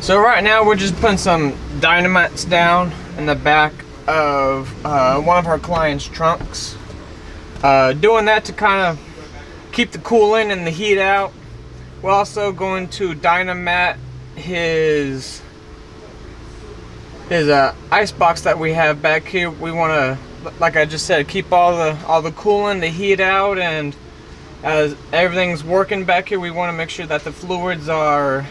So right now we're just putting some dynamites down in the back of one of our clients' trunks. Doing that to kind of keep the cooling and the heat out. We're also going to dynamite his ice box that we have back here. We want to, like I just said, keep all the cooling, the heat out, and as everything's working back here, we want to make sure that the fluids are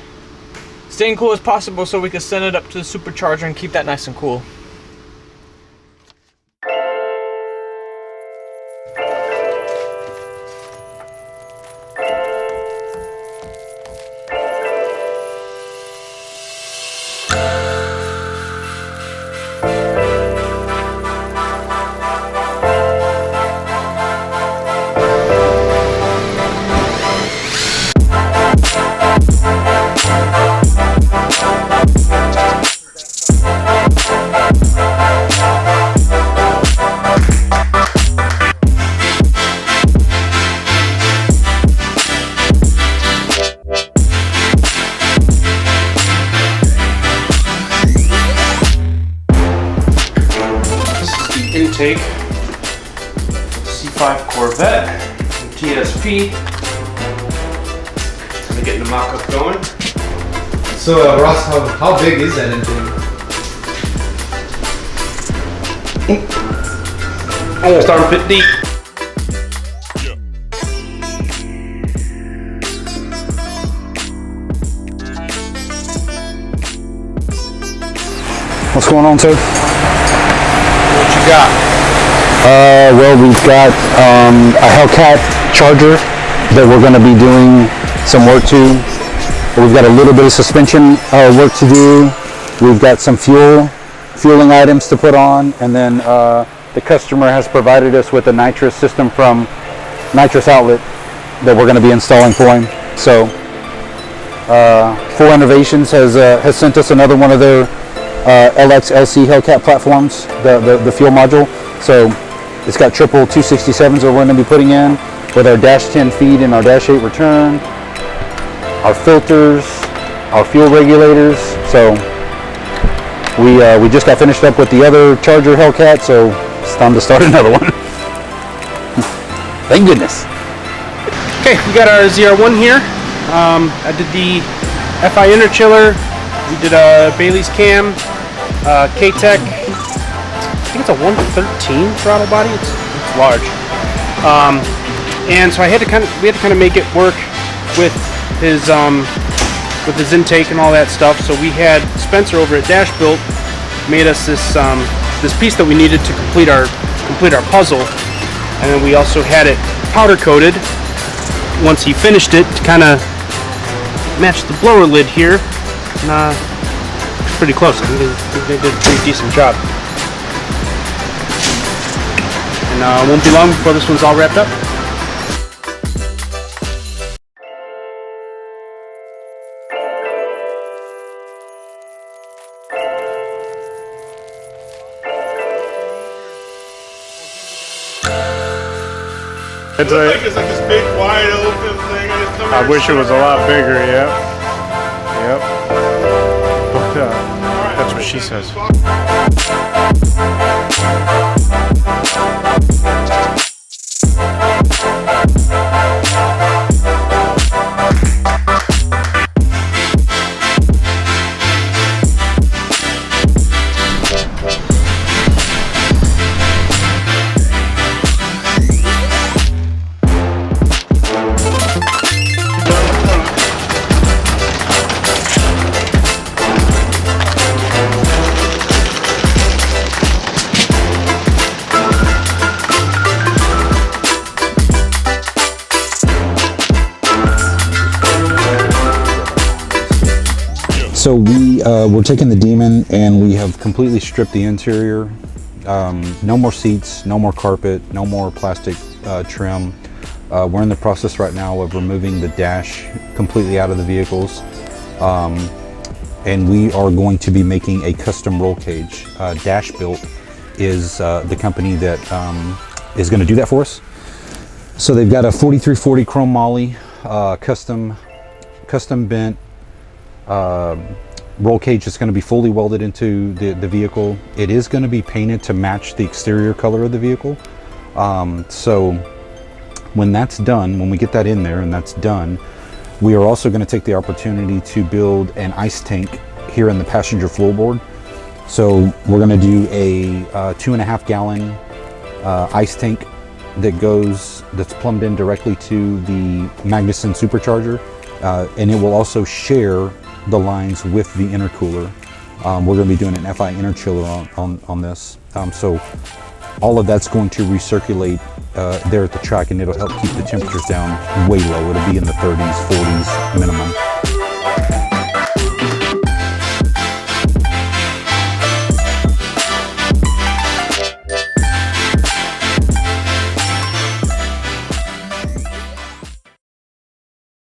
staying cool as possible so we can send it up to the supercharger and keep that nice and cool. Intake C5 Corvette TSP. Kind of getting the mock-up going. So Ross, how big is that intake? Almost armpit deep. What's going on, sir? What you got? Well, we've got a Hellcat Charger that we're going to be doing some work to. We've got a little bit of suspension work to do. We've got some fueling items to put on, and then the customer has provided us with a nitrous system from Nitrous Outlet that we're going to be installing for him. So, Full Innovations has sent us another one of their LX LC Hellcat platforms, the fuel module. So it's got triple 267s that we're going to be putting in with our Dash 10 feed and our Dash 8 return, our filters, our fuel regulators. So we just got finished up with the other Charger Hellcat, so it's time to start another one. Thank goodness. Okay, we got our ZR1 here. I did the FI interchiller. We did a Baily's cam, K-Tech. I think it's a 113 throttle body. It's large. And so we had to kind of make it work with his intake and all that stuff. So we had Spencer over at DashBuilt made us this piece that we needed to complete our puzzle, and then we also had it powder coated. Once he finished it, to kind of match the blower lid here. Pretty close. I think they did a pretty decent job. And it won't be long before this one's all wrapped up. It's like this big wide open thing. I wish it was a lot bigger, yeah. Yep. But that's what she says. So we're taking the Demon and we have completely stripped the interior. No more seats, no more carpet, no more plastic trim. We're in the process right now of removing the dash completely out of the vehicles. And we are going to be making a custom roll cage. DashBuilt is the company that is going to do that for us. So they've got a 4340 chrome moly, custom bent roll cage is going to be fully welded into the vehicle. It is going to be painted to match the exterior color of the vehicle. So when that's done, when we get that in there and that's done, we are also going to take the opportunity to build an ice tank here in the passenger floorboard. So we're going to do a 2.5 gallon ice tank that's plumbed in directly to the Magnuson supercharger, and it will also share the lines with the intercooler. We're going to be doing an FI interchiller on this. So all of that's going to recirculate there at the track, and it'll help keep the temperatures down way low. It'll be in the 30s, 40s minimum.